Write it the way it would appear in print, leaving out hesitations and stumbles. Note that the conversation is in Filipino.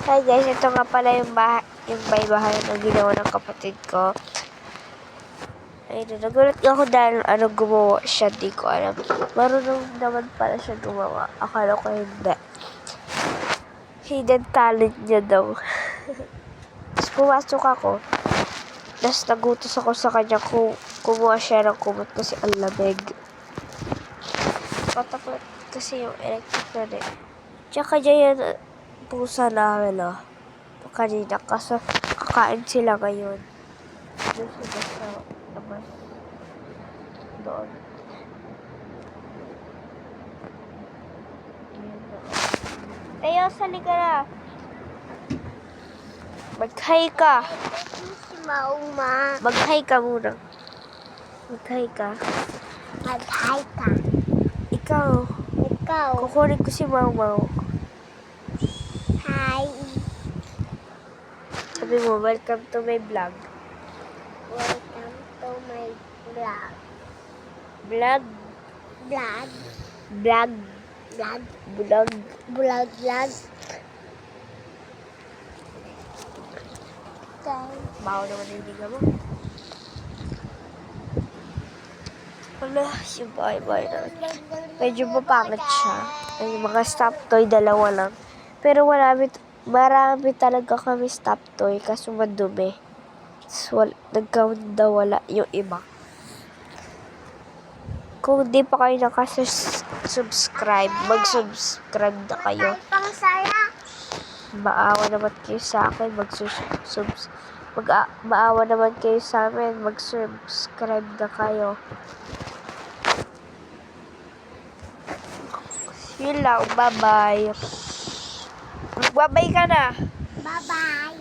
Hi guys, ito nga pala yung bahay na ginawa ng kapatid ko. Ayun, nagulat ako dahil gumawa siya, di ko alam. Marunong naman pala siya gumawa. Akala ko hindi. Hidden talent niya daw. Tapos pumasok ako. Tapos nagutos ako sa kanya kung kumuha siya ng kumot kasi ang lamig. Patakot kasi yung electric fan eh. Tsaka dyan yung pusa namin kanina kasi kakain sila ngayon. Doon sila sa labas. Doon. Tayo, sali ka na. Mag-hi ka. Si Mauma. Mag-hi ka muna. Mag-hi ka. Mag-hi ka. Ikaw. Ikaw. Kukunin ko si Mau. Hi. Sabi mo, welcome to my vlog. Welcome to my vlog. Vlog? Vlog. Vlog. Vlog. Vlog. Vlog. Vlog. Okay. Baho naman yung hininga mo. Wala, yung bahay na. Medyo mapangit siya. Yung mga stop toy, 2 lang. Pero marami talaga kami stop toy kaso madumi. So, nagkawanda wala yung iba. Kung di pa kayo nakasubscribe, mag-subscribe na kayo. Pangsaya. Maawa naman kayo sa akin, maawa naman kayo sa amin, mag-subscribe na kayo. Yun lang, bye-bye. Bye-bye ka na. Bye-bye.